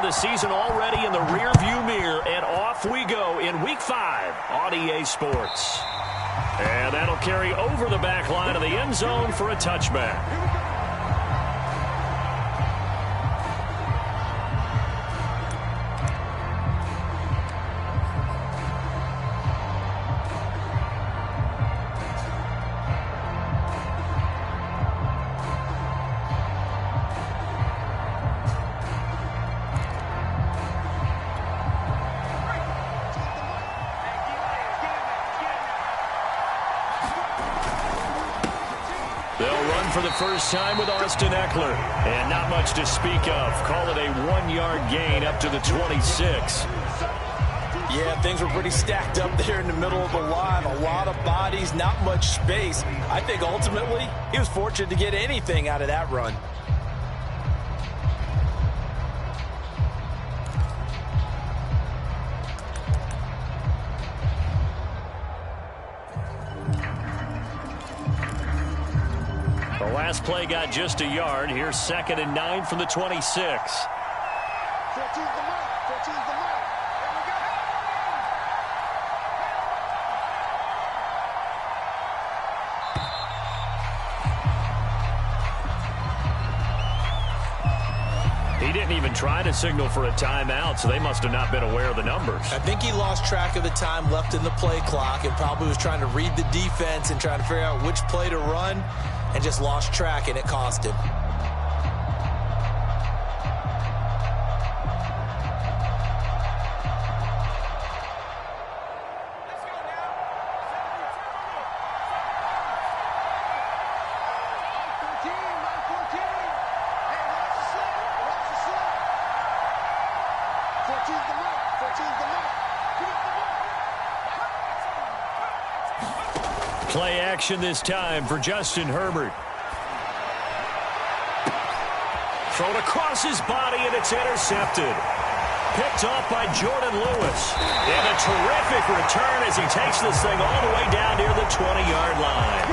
The season already in the rearview mirror, and off we go in Week 5 on EA Sports. And that'll carry over the back line of the end zone for a touchback. For the first time with Austin Eckler. And not much to speak of. Call it a 1-yard gain up to the 26. Yeah, things were pretty stacked up there in the middle of the line. A lot of bodies, not much space. I think ultimately he was fortunate to get anything out of that run. Last play got just a yard. Here's 2nd and 9 from the 26. 14's the mark. 14's the mark. He didn't even try to signal for a timeout, so they must have not been aware of the numbers. I think he lost track of the time left in the play clock and probably was trying to read the defense and trying to figure out which play to run, and just lost track, and it cost him. Play action this time for Justin Herbert. Thrown across his body, and it's intercepted. Picked off by Jordan Lewis. And a terrific return as he takes this thing all the way down near the 20-yard line.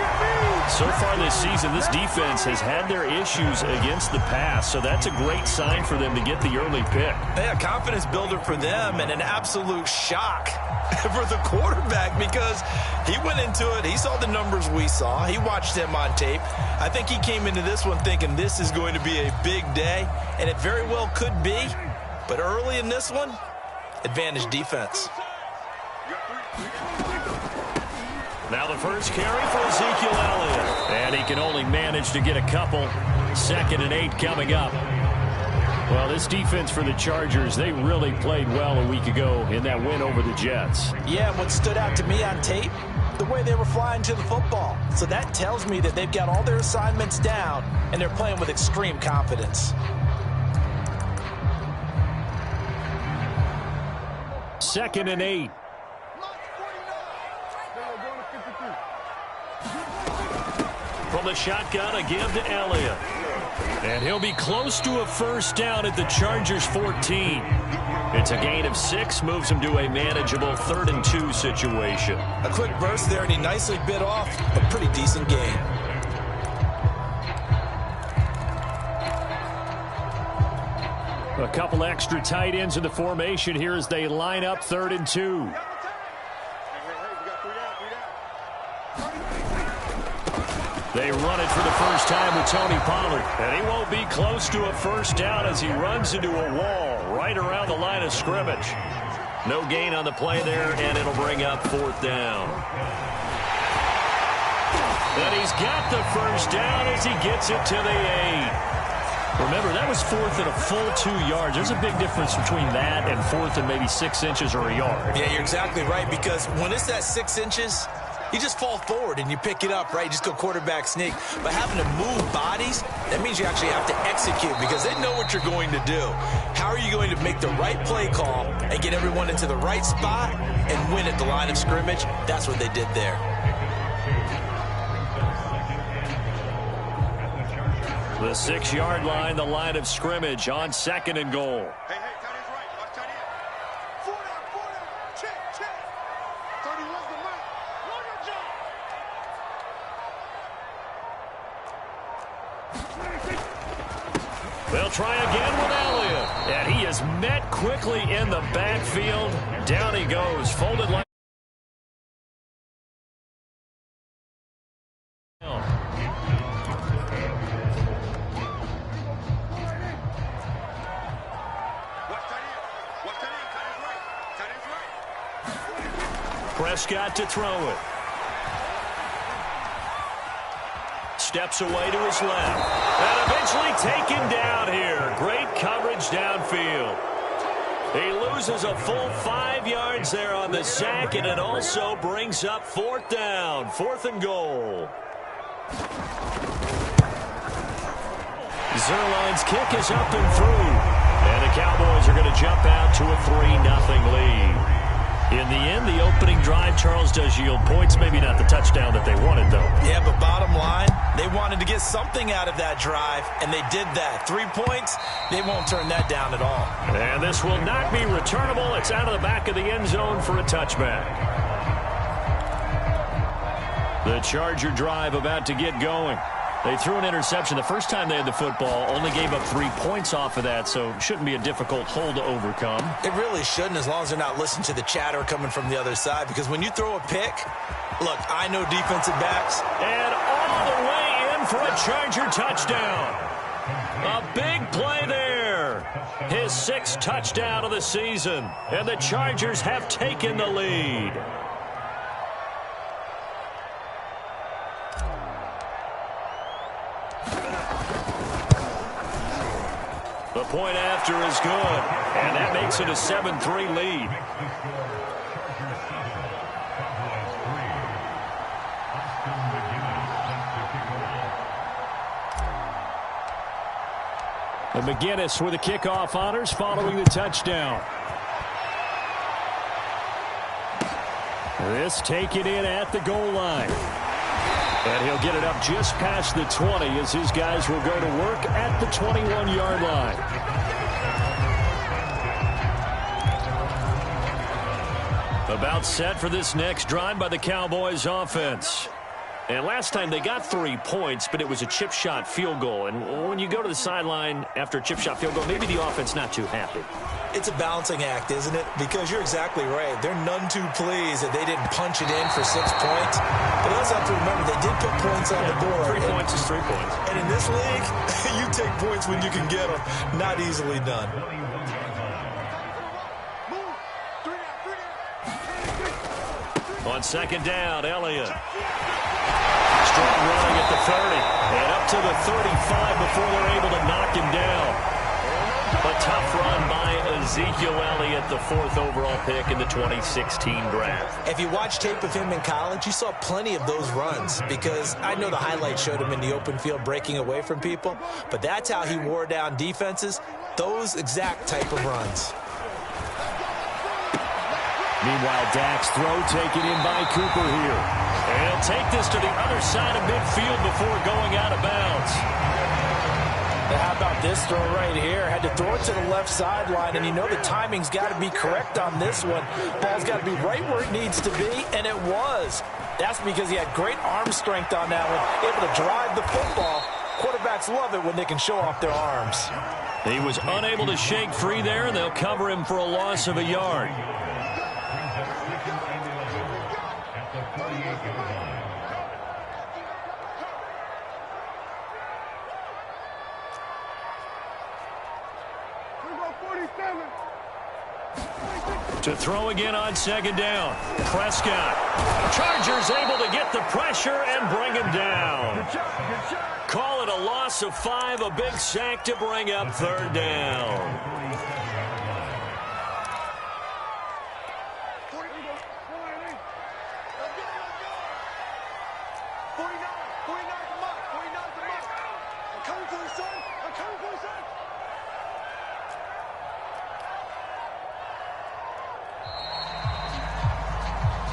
So far this season, this defense has had their issues against the pass, so that's a great sign for them to get the early pick. Yeah, confidence builder for them and an absolute shock for the quarterback because he went into it. He saw the numbers we saw. He watched them on tape. I think he came into this one thinking this is going to be a big day, and it very well could be. But early in this one, advantage defense. Now the first carry for Ezekiel Elliott. And he can only manage to get a couple. 2nd and 8 coming up. Well, this defense for the Chargers, they really played well a week ago in that win over the Jets. Yeah, and what stood out to me on tape, the way they were flying to the football. So that tells me that they've got all their assignments down, and they're playing with extreme confidence. 2nd and 8. From the shotgun, a give to Elliott. And he'll be close to a first down at the Chargers' 14. It's a gain of 6, moves him to a manageable 3rd and 2 situation. A quick burst there, and he nicely bit off a pretty decent gain. A couple extra tight ends in the formation here as they line up 3rd and 2. They run it for the first time with Tony Pollard. And he won't be close to a first down as he runs into a wall right around the line of scrimmage. No gain on the play there, and it'll bring up 4th down. And he's got the first down as he gets it to the 8. Remember, that was 4th and a full 2 yards. There's a big difference between that and 4th and maybe 6 inches or a yard. Yeah, you're exactly right, because when it's that 6 inches, you just fall forward and you pick it up, right? You just go quarterback sneak. But having to move bodies, that means you actually have to execute because they know what you're going to do. How are you going to make the right play call and get everyone into the right spot and win at the line of scrimmage? That's what they did there. The 6-yard line, the line of scrimmage on 2nd and goal. Hey, tight end's right. Watch tight end. 4 down. Check. 31's the mark. Warrior jump. They'll try again with Elliott. And he is met quickly in the backfield. Down he goes, folded like Prescott to throw it. Steps away to his left. And eventually taken down here. Great coverage downfield. He loses a full 5 yards there on the sack, and it also brings up 4th down. 4th and goal. Zerline's kick is up and through. And the Cowboys are going to jump out to a 3-0 lead. In the end, the opening drive, Charles, does yield points. Maybe not the touchdown that they wanted, though. Yeah, but bottom line, they wanted to get something out of that drive, and they did that. 3 points, they won't turn that down at all. And this will not be returnable. It's out of the back of the end zone for a touchback. The Charger drive about to get going. They threw an interception the first time they had the football, only gave up 3 points off of that, so shouldn't be a difficult hole to overcome. It really shouldn't, as long as they're not listening to the chatter coming from the other side, because when you throw a pick, look, I know defensive backs. And all the way in for a Charger touchdown. A big play there. His 6th touchdown of the season, and the Chargers have taken the lead. The point after is good, and that makes it a 7-3 lead. And McGinnis with the kickoff honors following the touchdown. This taken in at the goal line. And he'll get it up just past the 20 as his guys will go to work at the 21-yard line. About set for this next drive by the Cowboys offense. And last time they got 3 points, but it was a chip shot field goal. And when you go to the sideline after a chip shot field goal, maybe the offense not too happy. It's a balancing act, isn't it? Because you're exactly right. They're none too pleased that they didn't punch it in for 6 points. But you also have to remember, they did put points on the board. 3 points is 3 points. And in this league, you take points when you can get them. Not easily done. On 2nd down, Elliott. Strong running at the 30. And up to the 35 before they're able to knock him down. A tough run by Ezekiel Elliott, the 4th overall pick in the 2016 draft. If you watch tape of him in college, you saw plenty of those runs, because I know the highlights showed him in the open field breaking away from people, but that's how he wore down defenses, those exact type of runs. Meanwhile, Dak's throw taken in by Cooper here. And he'll take this to the other side of midfield before going out of bounds. How about this throw right here? Had to throw it to the left sideline, and you know the timing's got to be correct on this one. Ball's got to be right where it needs to be, and it was. That's because he had great arm strength on that one, able to drive the football. Quarterbacks love it when they can show off their arms. He was unable to shake free there, and they'll cover him for a loss of a yard. To throw again on 2nd down. Prescott. Chargers able to get the pressure and bring him down. Call it a loss of 5, a big sack to bring up 3rd down.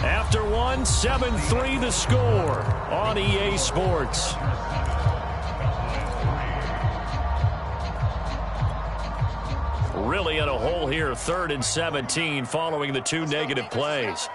After 7-3 the score on EA Sports. Really in a hole here, 3rd and 17 following the 2 negative plays.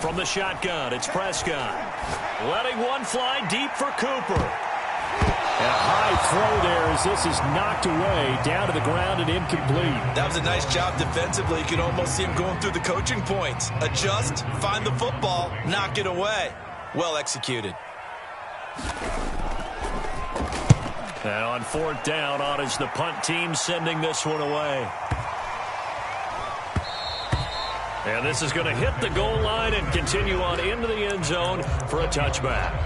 From the shotgun, it's Prescott. Letting one fly deep for Cooper. A high throw there as this is knocked away, down to the ground and incomplete. That was a nice job defensively. You could almost see him going through the coaching points. Adjust, find the football, knock it away. Well executed. And on fourth down, on is the punt team sending this one away. And this is going to hit the goal line and continue on into the end zone for a touchback.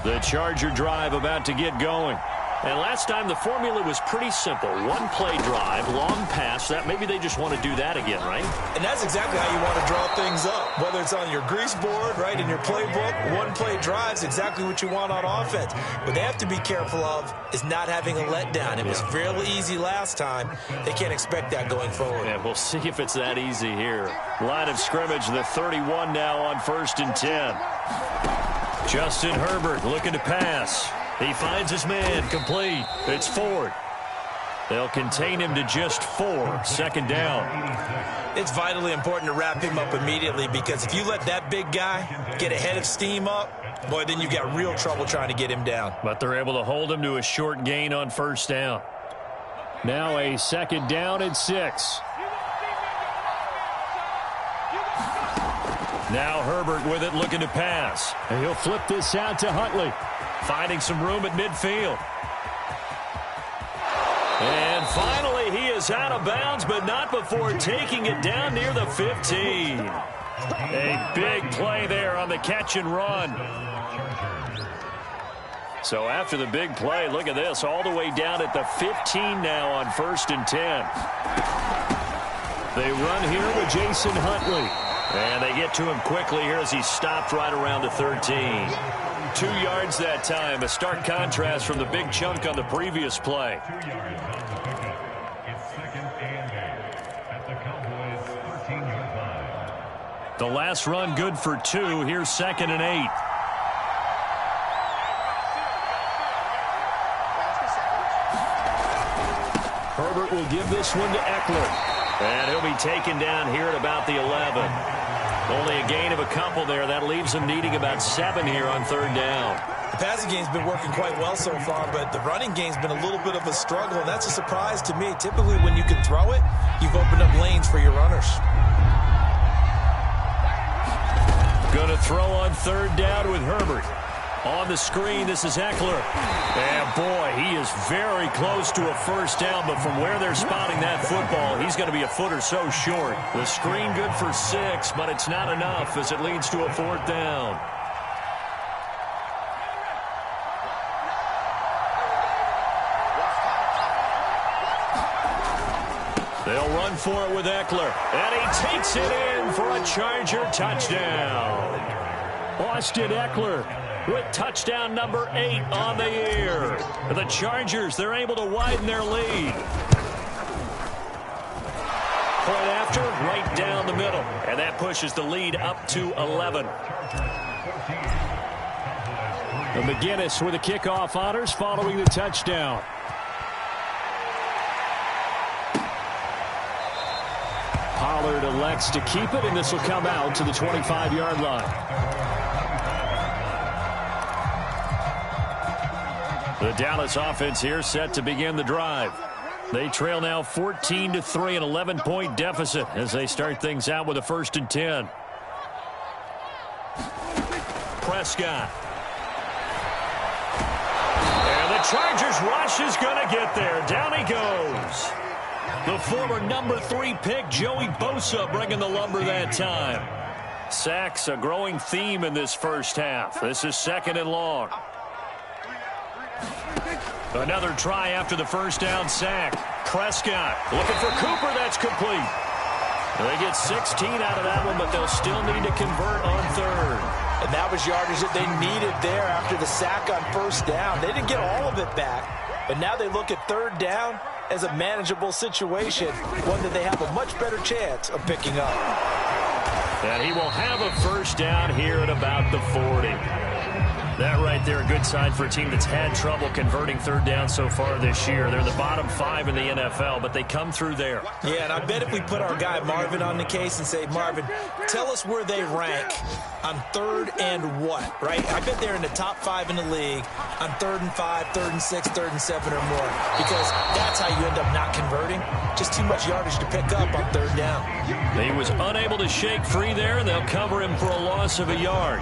The Charger drive about to get going. And last time the formula was pretty simple. One play drive, long pass. That maybe they just want to do that again, right? And that's exactly how you want to draw things up. Whether it's on your grease board, right, in your playbook, one play drive's exactly what you want on offense. What they have to be careful of is not having a letdown. It was fairly easy last time. They can't expect that going forward. Yeah, we'll see if it's that easy here. Line of scrimmage, the 31 now on 1st and 10. Justin Herbert looking to pass. He finds his man, complete. It's Ford. They'll contain him to just 4, 2nd down. It's vitally important to wrap him up immediately because if you let that big guy get a head of steam up, boy, then you've got real trouble trying to get him down. But they're able to hold him to a short gain on 1st down. Now a 2nd down and 6. Now Herbert with it, looking to pass. And he'll flip this out to Huntley. Finding some room at midfield. And finally, he is out of bounds, but not before taking it down near the 15. A big play there on the catch and run. So after the big play, look at this, all the way down at the 15 now on 1st and 10. They run here with Jason Huntley. And they get to him quickly here as he stopped right around the 13. 2 yards that time, a stark contrast from the big chunk on the previous play. The last run good for 2. Here's 2nd and 8. Herbert will give this one to Eckler. And he'll be taken down here at about the 11. Only a gain of a couple there. That leaves him needing about 7 here on 3rd down. The passing game's been working quite well so far, but the running game's been a little bit of a struggle, and that's a surprise to me. Typically, when you can throw it, you've opened up lanes for your runners. Going to throw on 3rd down with Herbert. On the screen, this is Eckler. And boy, he is very close to a 1st down, but from where they're spotting that football, he's going to be a foot or so short. The screen good for 6, but it's not enough as it leads to a 4th down. They'll run for it with Eckler, and he takes it in for a Charger touchdown. Austin Eckler with touchdown number 8 on the year. The Chargers, they're able to widen their lead. Point after, right down the middle. And that pushes the lead up to 11. And McGinnis with the kickoff honors following the touchdown. Pollard elects to keep it, and this will come out to the 25-yard line. The Dallas offense here set to begin the drive. They trail now 14-3, an 11-point deficit as they start things out with a 1st and 10. Prescott. And the Chargers rush is going to get there. Down he goes. The former number 3 pick, Joey Bosa, bringing the lumber that time. Sacks, a growing theme in this first half. This is 2nd and long. Another try after the 1st down sack. Prescott looking for Cooper. That's complete. They get 16 out of that one, but they'll still need to convert on 3rd. And that was yardage that they needed there after the sack on 1st down. They didn't get all of it back, but now they look at 3rd down as a manageable situation, one that they have a much better chance of picking up. And he will have a 1st down here at about the 40. That right there, a good sign for a team that's had trouble converting third down so far this year. They're in the bottom 5 in the NFL, but they come through there. Yeah, and I bet if we put our guy Marvin on the case and say, Marvin, tell us where they rank on 3rd and what, right? I bet they're in the top 5 in the league on 3rd and 5, 3rd and 6, 3rd and 7 or more, because that's how you end up not converting. Just too much yardage to pick up on 3rd down. He was unable to shake free there, and they'll cover him for a loss of a yard.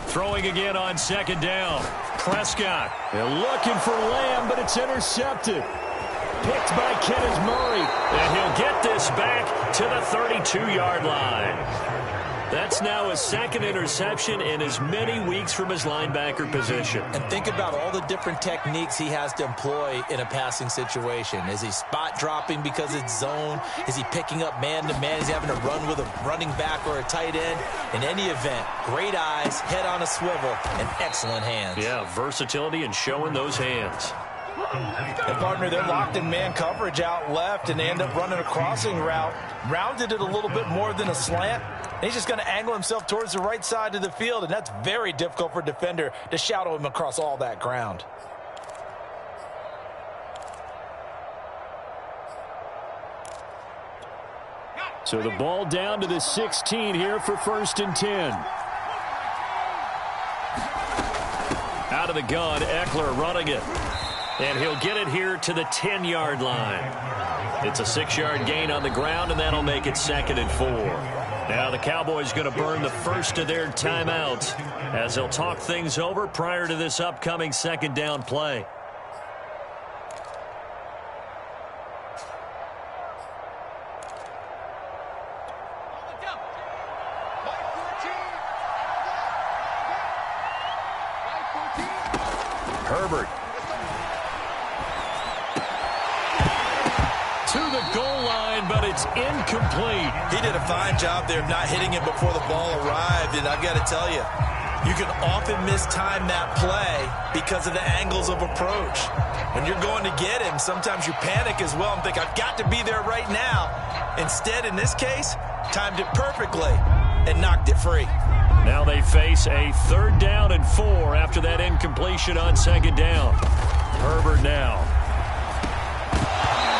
Throwing again on 2nd down. Prescott. They're looking for Lamb, but it's intercepted. Picked by Kenneth Murray. And he'll get this back to the 32-yard line. That's now his 2nd interception in as many weeks from his linebacker position. And think about all the different techniques he has to employ in a passing situation. Is he spot dropping because it's zone? Is he picking up man-to-man? Is he having to run with a running back or a tight end? In any event, great eyes, head on a swivel, and excellent hands. Yeah, versatility and showing those hands. And, partner, they're locked in man coverage out left, and they end up running a crossing route. Rounded it a little bit more than a slant. And he's just going to angle himself towards the right side of the field, and that's very difficult for a defender to shadow him across all that ground. So the ball down to the 16 here for 1st and 10. Out of the gun, Eckler running it. And he'll get it here to the 10-yard line. It's a 6-yard gain on the ground, and that'll make it 2nd and 4. Now the Cowboys going to burn the first of their timeouts as they'll talk things over prior to this upcoming 2nd down play. Herbert. To the goal line, but it's incomplete. He did a fine job there of not hitting it before the ball arrived, and I've got to tell you, you can often mistime that play because of the angles of approach. When you're going to get him, sometimes you panic as well and think, I've got to be there right now. Instead, in this case, timed it perfectly and knocked it free. Now they face a 3rd down and 4 after that incompletion on 2nd down. Herbert now.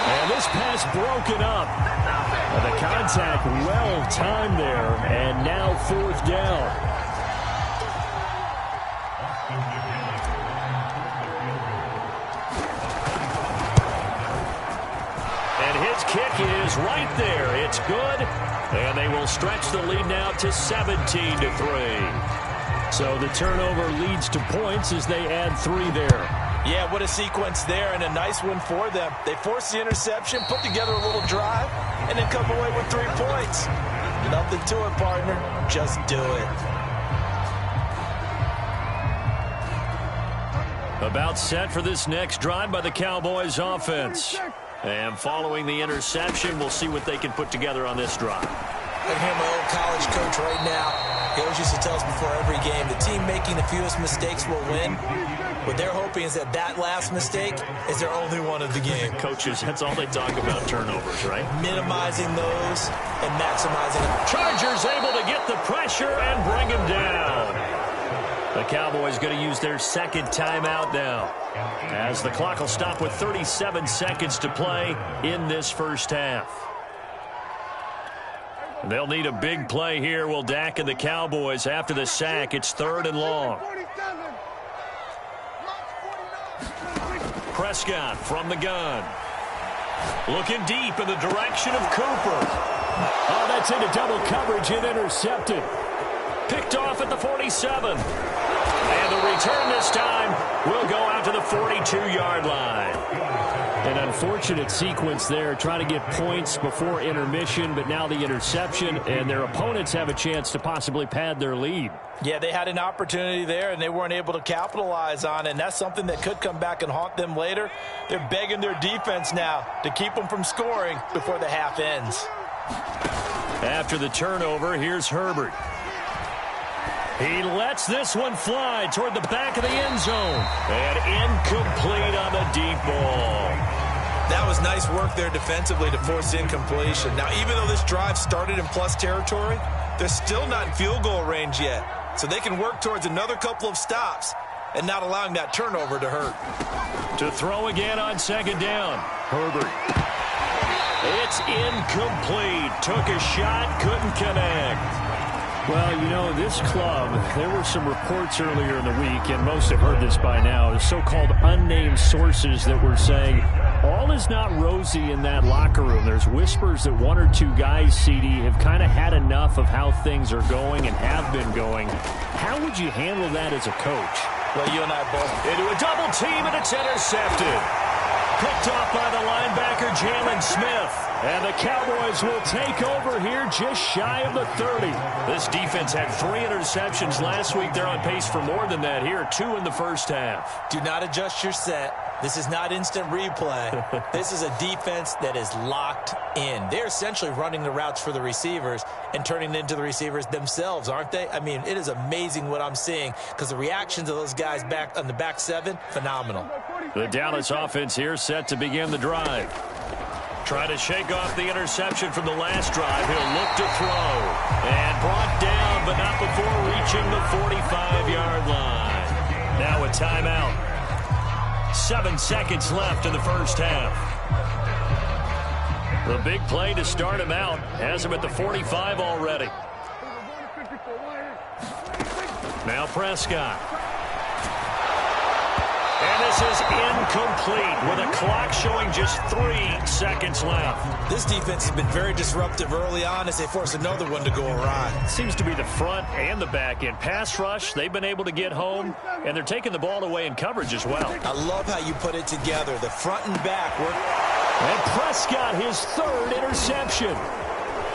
And this pass broken up. The contact well timed there, and now 4th down. And his kick is right there. It's good. And they will stretch the lead now to 17-3. So the turnover leads to points as they add 3 there. Yeah, what a sequence there, and a nice one for them. They force the interception, put together a little drive, and then come away with 3 points. Nothing to it, partner. Just do it. About set for this next drive by the Cowboys offense. And following the interception, we'll see what they can put together on this drive. I can hear my old college coach right now. He always used to tell us before every game, the team making the fewest mistakes will win. What they're hoping is that that last mistake is their only one of the game. Coaches, that's all they talk about, turnovers, right? Minimizing those and maximizing them. Chargers able to get the pressure and bring him down. The Cowboys going to use their 2nd timeout now, as the clock will stop with 37 seconds to play in this first half. They'll need a big play here, will Dak and the Cowboys after the sack. It's 3rd and long. Prescott from the gun. Looking deep in the direction of Cooper. Oh, that's into double coverage and intercepted. Picked off at the 47. And the return this time will go out to the 42-yard line. An unfortunate sequence there, trying to get points before intermission, but now the interception, and their opponents have a chance to possibly pad their lead. Yeah, they had an opportunity there, and they weren't able to capitalize on it, and that's something that could come back and haunt them later. They're begging their defense now to keep them from scoring before the half ends. After the turnover, here's Herbert. He lets this one fly toward the back of the end zone. And incomplete on the deep ball. That was nice work there defensively to force incompletion. Now, even though this drive started in plus territory, they're still not in field goal range yet. So they can work towards another couple of stops and not allowing that turnover to hurt. To throw again on second down. Herbert. It's incomplete. Took a shot, couldn't connect. Well, you know, this club, there were some reports earlier in the week, and most have heard this by now, so-called unnamed sources that were saying all is not rosy in that locker room. There's whispers that one or two guys, CD, have kind of had enough of how things are going and have been going. How would you handle that as a coach? Well, you and I both. Into a double team, and it's intercepted. Picked off by the linebacker, Jalen Smith. And the Cowboys will take over here just shy of the 30. This defense had 3 interceptions last week. They're on pace for more than that here, 2 in the first half. Do not adjust your set. This is not instant replay. This is a defense that is locked in. They're essentially running the routes for the receivers and turning it into the receivers themselves, aren't they? I mean, it is amazing what I'm seeing because the reactions of those guys back on the back 7, phenomenal. The Dallas offense here set to begin the drive. Try to shake off the interception from the last drive. He'll look to throw. And brought down, but not before reaching the 45-yard line. Now a timeout. 7 seconds left in the first half. The big play to start him out has him at the 45 already. Now Prescott. And this is incomplete with a clock showing just 3 seconds left. This defense has been very disruptive early on as they force another one to go awry. Seems to be the front and the back end. Pass rush, they've been able to get home, and they're taking the ball away in coverage as well. I love how you put it together. The front and back work. And Prescott, his 3rd interception.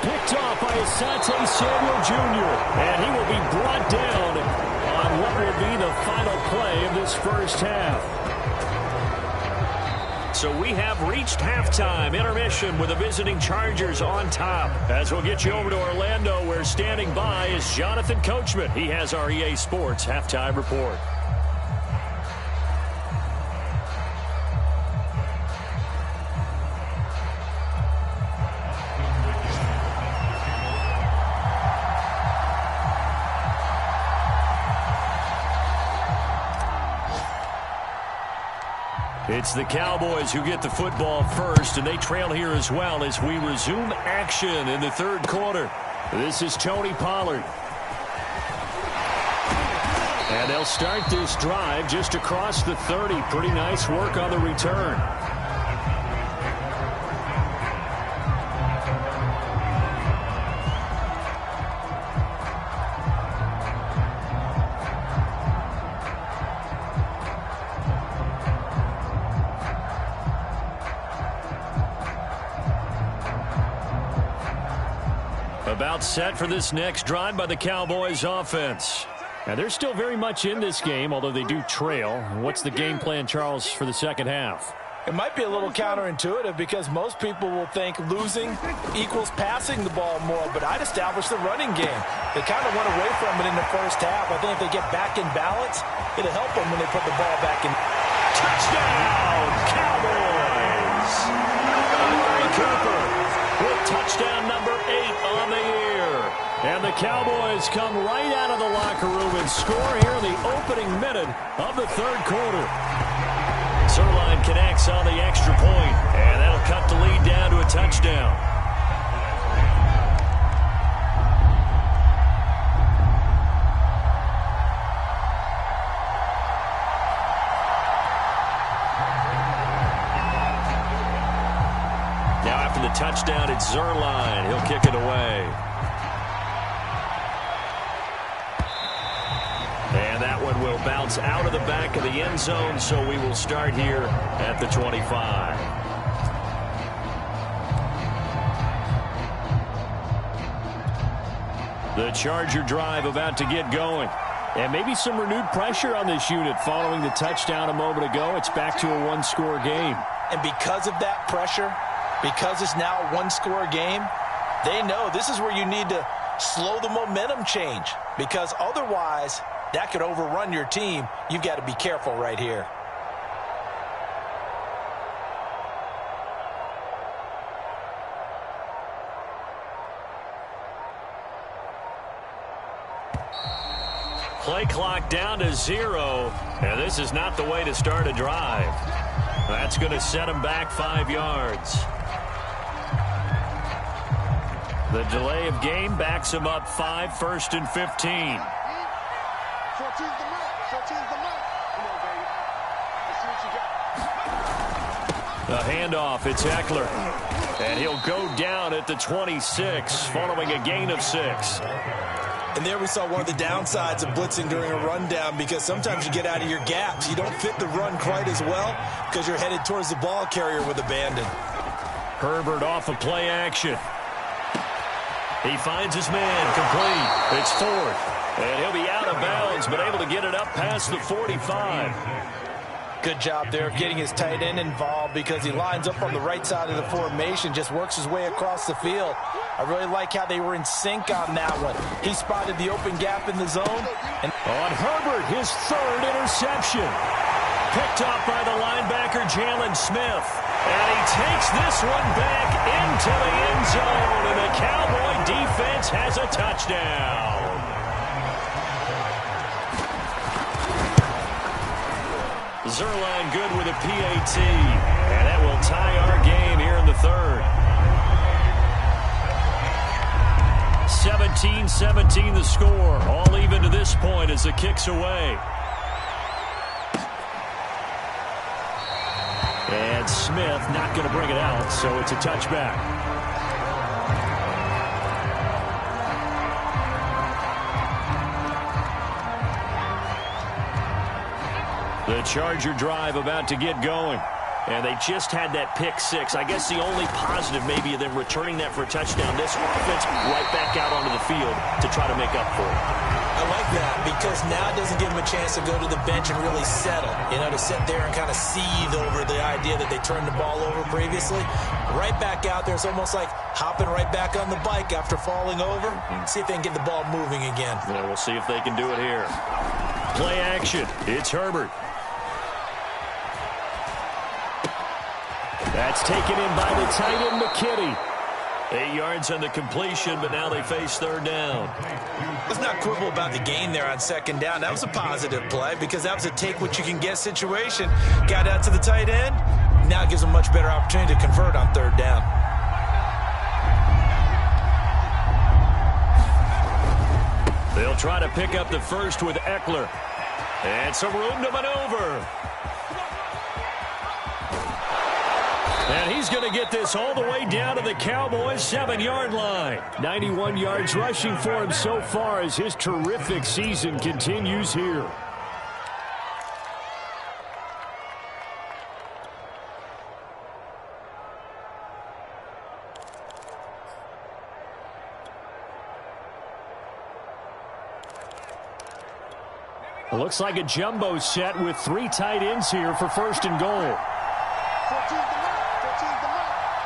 Picked off by Asante Samuel Jr. And he will be brought down on what will be the final play of this first half. So we have reached halftime intermission with the visiting Chargers on top. As we'll get you over to Orlando, where standing by is Jonathan Coachman. He has our EA Sports halftime report. It's the Cowboys who get the football first, and they trail here as well as we resume action in the 3rd quarter. This is Tony Pollard. And they'll start this drive just across the 30. Pretty nice work on the return. About set for this next drive by the Cowboys offense. Now, they're still very much in this game, although they do trail. What's the game plan, Charles, for the second half? It might be a little counterintuitive because most people will think losing equals passing the ball more, but I'd establish the running game. They kind of went away from it in the first half. I think if they get back in balance, it'll help them when they put the ball back in. Touchdown, Cowboys! Amari Cooper with touchdown number 8 on the year. And the Cowboys come right out of the locker room and score here in the opening minute of the 3rd quarter. Zerline connects on the extra point, and that'll cut the lead down to a touchdown. Now after the touchdown, it's Zerline. He'll kick it away. And that one will bounce out of the back of the end zone, so we will start here at the 25. The Charger drive about to get going. And maybe some renewed pressure on this unit following the touchdown a moment ago. It's back to a one-score game. And because of that pressure, because it's now a one-score game, they know this is where you need to slow the momentum change. because otherwise that could overrun your team. You've got to be careful right here. Play clock down to 0, and this is not the way to start a drive. That's going to set him back 5 yards. The delay of game backs him up 5, 1st and 15. 14's the mark. 14's the mark. Come on, baby. Let's see what you got. The handoff, it's Eckler. And he'll go down at the 26, following a gain of 6. And there we saw one of the downsides of blitzing during a rundown, because sometimes you get out of your gaps. You don't fit the run quite as well because you're headed towards the ball carrier with abandon. Herbert off of play action. He finds his man complete. It's 4th. And he'll be out of bounds, but able to get it up past the 45. Good job there of getting his tight end involved, because he lines up on the right side of the formation, just works his way across the field. I really like how they were in sync on that one. He spotted the open gap in the zone. And on Herbert, his 3rd interception. Picked up by the linebacker, Jalen Smith. And he takes this one back into the end zone, and the Cowboy defense has a touchdown. Zerline good with a PAT, and that will tie our game here in the 3rd. 17-17 the score, all even to this point as the kick's away. And Smith not going to bring it out, so it's a touchback. The Charger drive about to get going. And they just had that pick 6. I guess the only positive maybe of them returning that for a touchdown. This offense right back out onto the field to try to make up for it. I like that, because now it doesn't give them a chance to go to the bench and really settle. You know, to sit there and kind of seethe over the idea that they turned the ball over previously. Right back out there. It's almost like hopping right back on the bike after falling over. See if they can get the ball moving again. Yeah, we'll see if they can do it here. Play action. It's Herbert. That's taken in by the tight end, McKinney. 8 yards on the completion, but now they face 3rd down. Let's not quibble about the gain there on 2nd down. That was a positive play, because that was a take-what-you-can-get situation. Got out to the tight end. Now it gives them a much better opportunity to convert on 3rd down. They'll try to pick up the 1st with Eckler. And some room to maneuver. And he's going to get this all the way down to the Cowboys' 7-yard line. 91 yards rushing for him so far as his terrific season continues here. Looks like a jumbo set with 3 tight ends here for 1st and goal. 14's the mark. 14's the mark.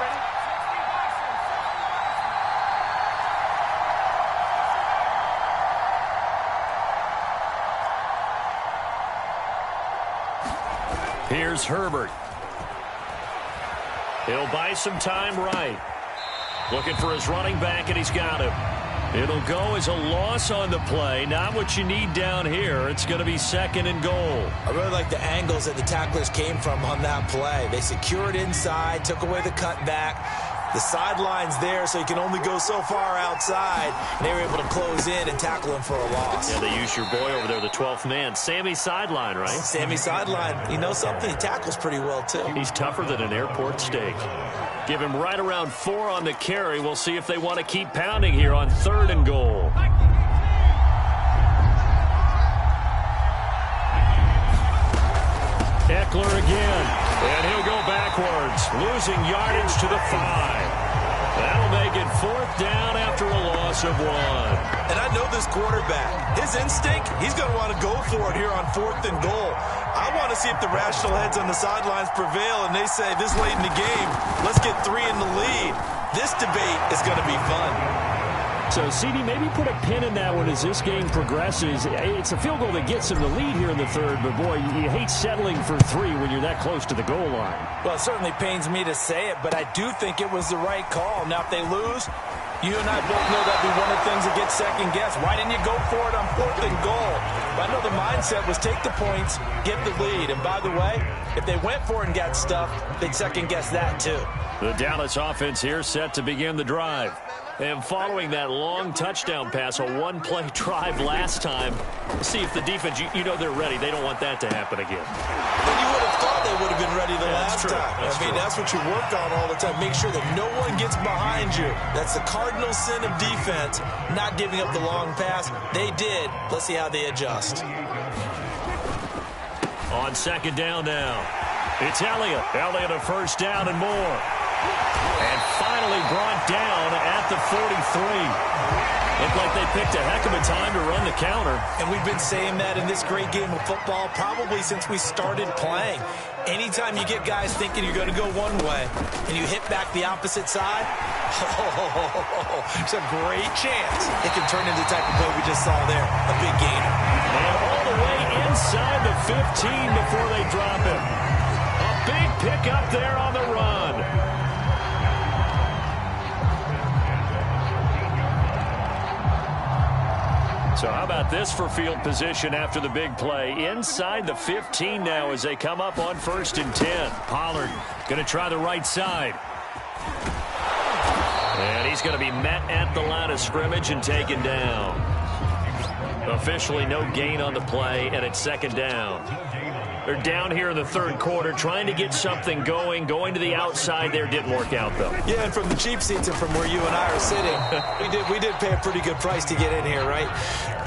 Ready? Here's Herbert. He'll buy some time right. Looking for his running back, and he's got him. It'll go as a loss on the play. Not what you need down here. It's going to be 2nd and goal. I really like the angles that the tacklers came from on that play. They secured inside, took away the cutback. The sideline's there, so you can only go so far outside. And they were able to close in and tackle him for a loss. Yeah, they used your boy over there, the 12th man. Sammy Sideline, right? Sammy Sideline. You know something? He tackles pretty well, too. He's tougher than an airport steak. Give him right around 4 on the carry. We'll see if they want to keep pounding here on 3rd and goal. Eckler again. And he'll go backwards, losing yardage to the 5. That'll make it 4th down after a loss of 1. And I know this quarterback. His instinct, he's going to want to go for it here on 4th and goal. I want to see if the rational heads on the sidelines prevail and they say this late in the game, let's get 3 in the lead. This debate is going to be fun. So, CD, maybe put a pin in that one as this game progresses. It's a field goal that gets them the lead here in the third, but, boy, you hate settling for 3 when you're that close to the goal line. Well, it certainly pains me to say it, but I do think it was the right call. Now, if they lose, you and I both know that'd be one of the things that gets second-guessed. Why didn't you go for it on 4th and goal? But I know the mindset was take the points, get the lead. And, by the way, if they went for it and got stuffed, they'd second-guess that, too. The Dallas offense here set to begin the drive. And following that long touchdown pass, a one-play drive last time, see if the defense, you know they're ready. They don't want that to happen again. And you would have thought they would have been ready the last time. That's what you work on all the time. Make sure that no one gets behind you. That's the cardinal sin of defense, not giving up the long pass. They did. Let's see how they adjust. On second down now, it's Elliott. Elliott a first down and more. And finally brought down at the 43. Looked like they picked a heck of a time to run the counter. And we've been saying that in this great game of football probably since we started playing. Anytime you get guys thinking you're going to go one way and you hit back the opposite side, it's a great chance it can turn into the type of play we just saw there, a big gainer. And all the way inside the 15 before they drop him. A big pickup there on the run. So how about this for field position after the big play? Inside the 15 now as they come up on 1st and 10. Pollard going to try the right side. And he's going to be met at the line of scrimmage and taken down. Officially no gain on the play, and it's second down. They're down here in the third quarter, trying to get something going to the outside there. Didn't work out, though. Yeah, and from the cheap seats and from where you and I are sitting, we did pay a pretty good price to get in here, right?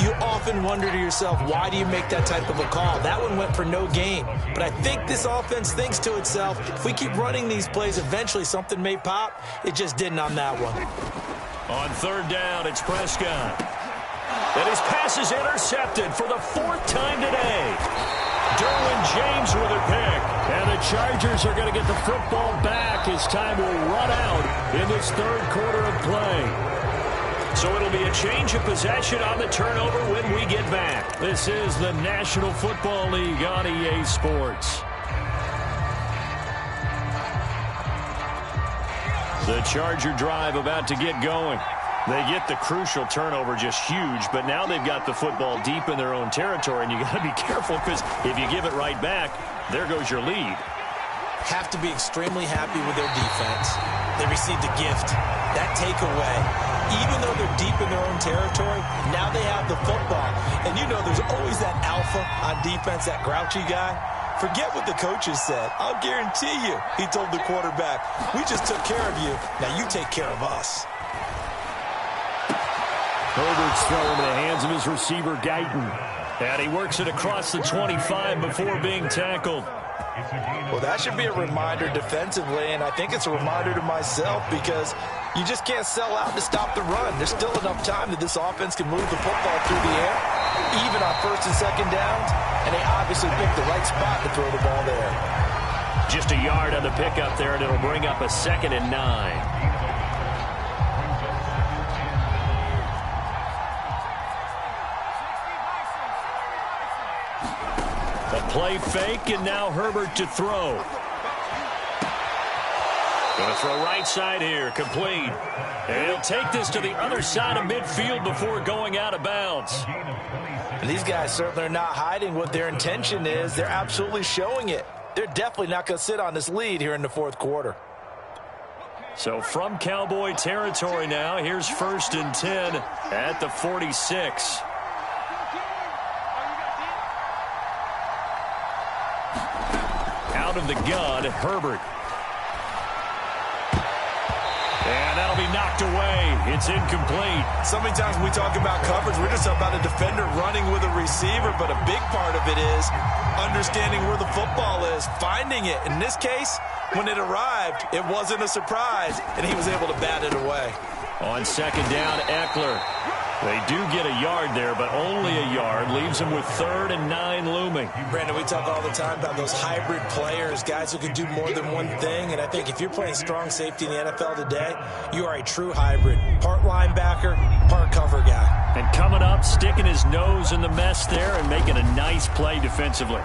You often wonder to yourself, why do you make that type of a call? That one went for no gain. But I think this offense thinks to itself, if we keep running these plays, eventually something may pop. It just didn't on that one. On third down, it's Prescott. And his pass is intercepted for the 4th time today. Derwin James with a pick. And the Chargers are going to get the football back as time will run out in this third quarter of play. So it'll be a change of possession on the turnover when we get back. This is the National Football League on EA Sports. The Charger drive about to get going. They get the crucial turnover, just huge, but now they've got the football deep in their own territory, and you got to be careful because if you give it right back, there goes your lead. Have to be extremely happy with their defense. They received a gift. That takeaway, even though they're deep in their own territory, now they have the football. And you know there's always that alpha on defense, that grouchy guy. Forget what the coaches said. I'll guarantee you, he told the quarterback, we just took care of you. Now you take care of us. Herbert's throw into the hands of his receiver, Guyton. And he works it across the 25 before being tackled. Well, that should be a reminder defensively, and I think it's a reminder to myself because you just can't sell out to stop the run. There's still enough time that this offense can move the football through the air, even on 1st and 2nd downs, and they obviously picked the right spot to throw the ball there. Just a yard on the pickup there, and it'll bring up a 2nd and 9. Play fake, and now Herbert to throw. Going to throw right side here, complete. And he'll take this to the other side of midfield before going out of bounds. And these guys certainly are not hiding what their intention is. They're absolutely showing it. They're definitely not going to sit on this lead here in the 4th quarter. So from Cowboy territory now, here's 1st and 10 at the 46. Out of the gun, Herbert. And that'll be knocked away. It's incomplete. So many times when we talk about coverage, we're just about a defender running with a receiver, but a big part of it is understanding where the football is, finding it. In this case, when it arrived, it wasn't a surprise, and he was able to bat it away. On 2nd down, Eckler. They do get a yard there, but only a yard. Leaves them with 3rd and 9 looming. Brandon, we talk all the time about those hybrid players, guys who can do more than one thing. And I think if you're playing strong safety in the NFL today, you are a true hybrid. Part linebacker, part cover guy. And coming up, sticking his nose in the mess there and making a nice play defensively.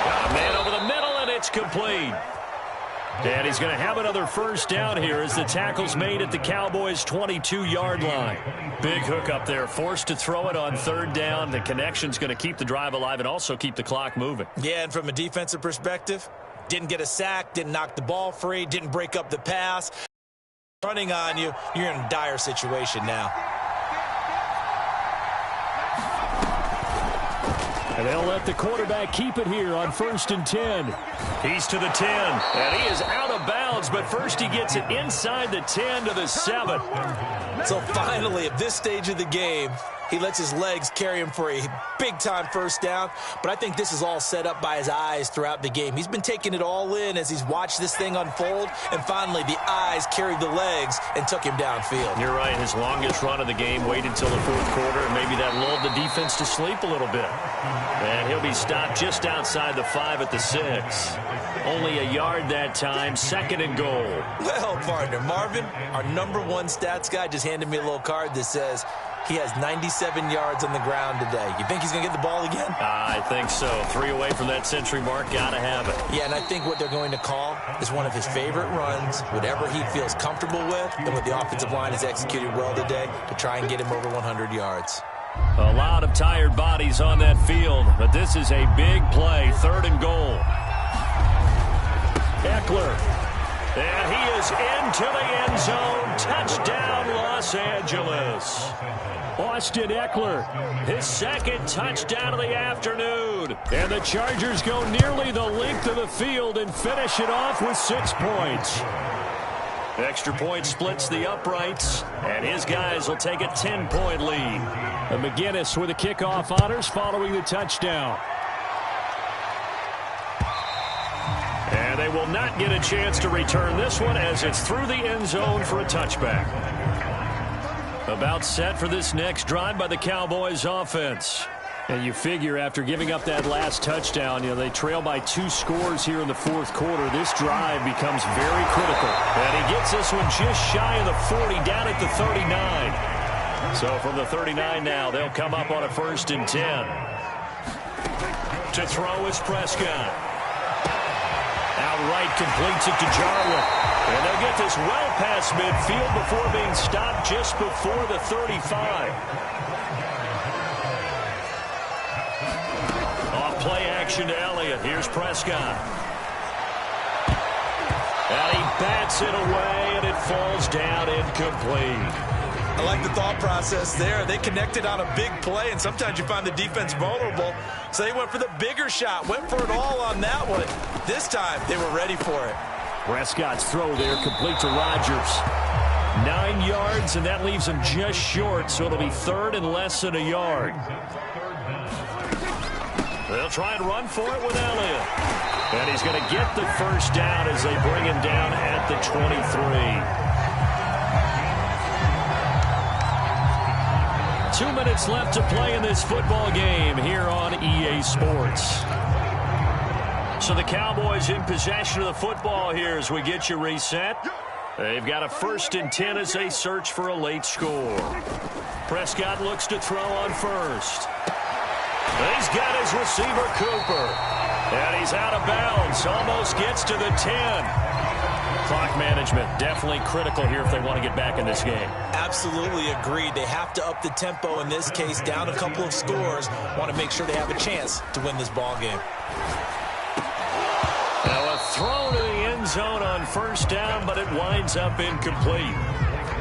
Got a man over the middle, and it's complete. And he's going to have another first down here as the tackle's made at the Cowboys' 22-yard line. Big hook up there, forced to throw it on 3rd down. The connection's going to keep the drive alive and also keep the clock moving. Yeah, and from a defensive perspective, didn't get a sack, didn't knock the ball free, didn't break up the pass. Running on you, you're in a dire situation now. And they'll let the quarterback keep it here on 1st and 10. He's to the 10, and he is out of bounds, but first he gets it inside the 10 to the 7. So finally, at this stage of the game, he lets his legs carry him for a big-time first down. But I think this is all set up by his eyes throughout the game. He's been taking it all in as he's watched this thing unfold. And finally, the eyes carried the legs and took him downfield. You're right. His longest run of the game waited until the 4th quarter, and maybe that lulled the defense to sleep a little bit. And he'll be stopped just outside the 5 at the 6. Only a yard that time, 2nd and goal. Well, partner, Marvin, our #1 stats guy, just handed me a little card that says he has 97 yards on the ground today. You think he's going to get the ball again? I think so. 3 away from that century mark. Got to have it. Yeah, and I think what they're going to call is one of his favorite runs, whatever he feels comfortable with, and what the offensive line has executed well today to try and get him over 100 yards. A lot of tired bodies on that field, but this is a big play. 3rd and goal. Eckler. And he is into the end zone. Touchdown, Los Angeles. Austin Eckler, his 2nd touchdown of the afternoon. And the Chargers go nearly the length of the field and finish it off with 6 points. Extra point splits the uprights, and his guys will take a 10-point lead. And McGinnis with the kickoff honors following the touchdown. And they will not get a chance to return this one as it's through the end zone for a touchback. About set for this next drive by the Cowboys offense. And you figure after giving up that last touchdown, they trail by 2 scores here in the 4th quarter. This drive becomes very critical. And he gets this one just shy of the 40, down at the 39. So from the 39 now, they'll come up on a 1st and 10. To throw is Prescott. Outright completes it to Jarwin. And they'll get this well past midfield before being stopped just before the 35. Off play action to Elliott. Here's Prescott. And he bats it away, and it falls down incomplete. I like the thought process there. They connected on a big play, and sometimes you find the defense vulnerable. So they went for the bigger shot, went for it all on that one. This time, they were ready for it. Prescott's throw there complete to Rodgers. 9 yards, and that leaves him just short, so it'll be 3rd and less than a yard. They'll try and run for it with Elliott. And he's going to get the first down as they bring him down at the 23. 2 minutes left to play in this football game here on EA Sports. So the Cowboys in possession of the football here as we get you reset. They've got a 1st and 10 as they search for a late score. Prescott looks to throw on 1st. He's got his receiver, Cooper. And he's out of bounds. Almost gets to the 10. Clock management definitely critical here if they want to get back in this game. Absolutely agreed. They have to up the tempo in this case, down a couple of scores. Want to make sure they have a chance to win this ball game. Now a throw to the end zone on 1st down, but it winds up incomplete.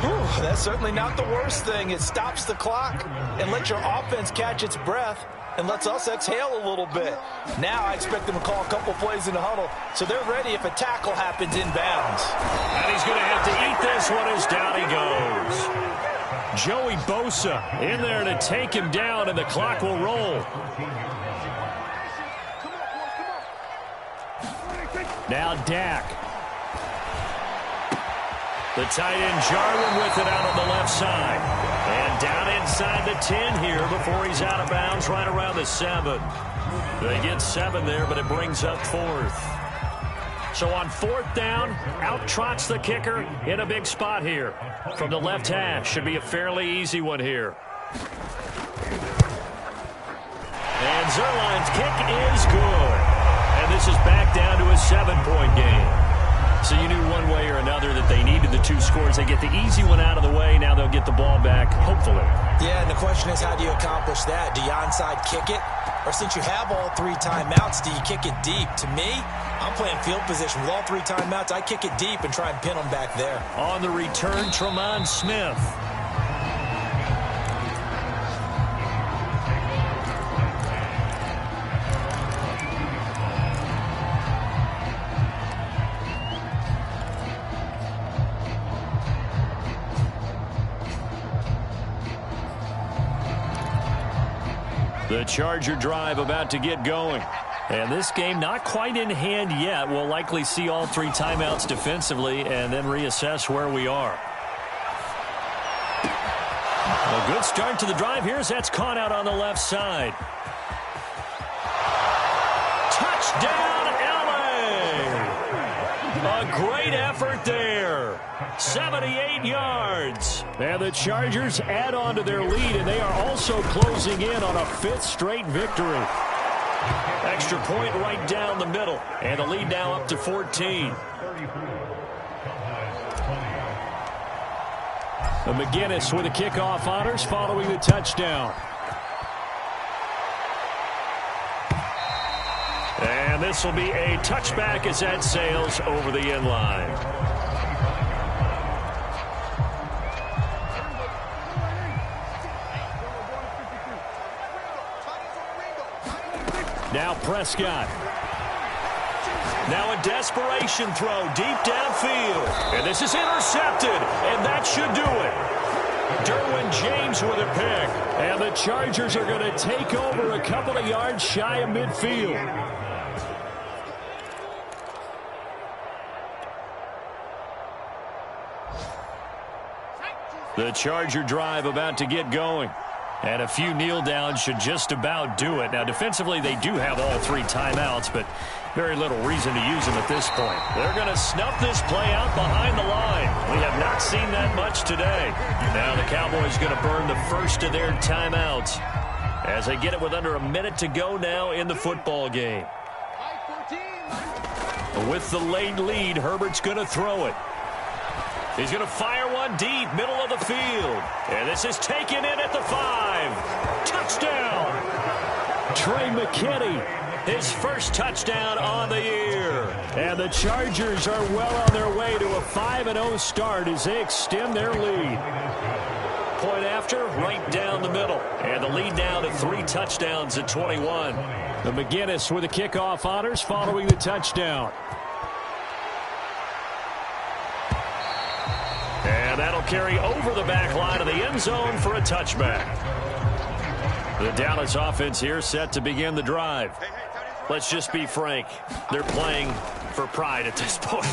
Whew, that's certainly not the worst thing. It stops the clock and lets your offense catch its breath and lets us exhale a little bit. Now I expect them to call a couple plays in the huddle, so they're ready if a tackle happens inbounds. And he's going to have to eat this one as down he goes. Joey Bosa in there to take him down, and the clock will roll. Now Dak. The tight end Jarwin with it out on the left side. And down inside the 10 here before he's out of bounds right around the 7. They get 7 there, but it brings up 4th. So on 4th down, out trots the kicker in a big spot here. From the left hash, should be a fairly easy one here. And Zerline's kick is good. And this is back down to a 7-point game. So you knew one way or another that they needed the 2 scores. They get the easy one out of the way. Now they'll get the ball back, hopefully. Yeah, and the question is, how do you accomplish that? Do you onside kick it? Or since you have all 3 timeouts, do you kick it deep? To me, I'm playing field position with all 3 timeouts. I kick it deep and try and pin them back there. On the return, Tremont Smith. The Charger drive about to get going. And this game not quite in hand yet. We'll likely see all 3 timeouts defensively and then reassess where we are. A good start to the drive here as that's caught out on the left side. Touchdown, LA! A great effort there. 78 yards. And the Chargers add on to their lead, and they are also closing in on a 5th straight victory. Extra point right down the middle, and the lead now up to 14. The McGinnis with the kickoff honors following the touchdown. And this will be a touchback as that sails over the end line. Now Prescott. Now a desperation throw deep downfield. And this is intercepted, and that should do it. Derwin James with a pick. And the Chargers are going to take over a couple of yards shy of midfield. The Charger drive about to get going. And a few kneel downs should just about do it. Now, defensively, they do have all 3 timeouts, but very little reason to use them at this point. They're going to snuff this play out behind the line. We have not seen that much today. Now the Cowboys going to burn the first of their timeouts as they get it with under a minute to go now in the football game. With the late lead, Herbert's going to throw it. He's going to fire one deep, middle of the field. And this is taken in at the 5. Touchdown! Trey McKinney, his first touchdown on the year. And the Chargers are well on their way to a 5-0 start as they extend their lead. Point after, right down the middle. And the lead now to 3 touchdowns at 21. The McGinnis with the kickoff honors following the touchdown. And that'll carry over the back line of the end zone for a touchback. The Dallas offense here set to begin the drive. Let's just be frank. They're playing for pride at this point.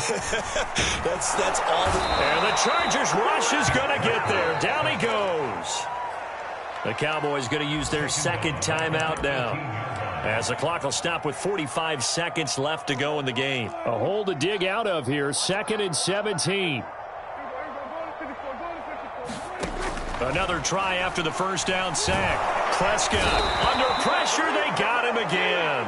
that's all. And the Chargers rush is going to get there. Down he goes. The Cowboys going to use their 2nd timeout now, as the clock will stop with 45 seconds left to go in the game. A hole to dig out of here. 2nd and 17. Another try after the first down sack. Prescott under pressure. They got him again.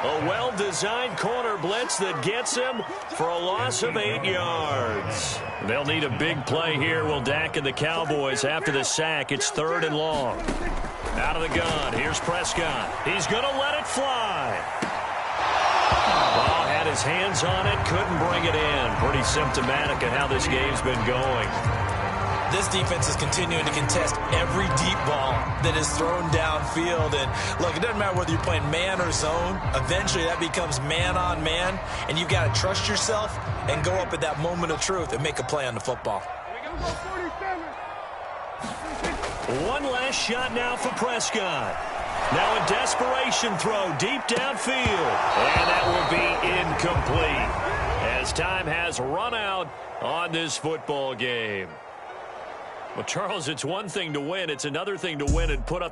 A well-designed corner blitz that gets him for a loss of 8 yards. They'll need a big play here, will Dak and the Cowboys. After the sack, it's 3rd and long. Out of the gun, here's Prescott. He's going to let it fly. Ball had his hands on it, couldn't bring it in. Pretty symptomatic of how this game's been going. This defense is continuing to contest every deep ball that is thrown downfield. And, look, it doesn't matter whether you're playing man or zone. Eventually, that becomes man-on-man, and you've got to trust yourself and go up at that moment of truth and make a play on the football. One last shot now for Prescott. Now a desperation throw deep downfield. And that will be incomplete. as time has run out on this football game. Well, Charles, it's one thing to win. It's another thing to win and put up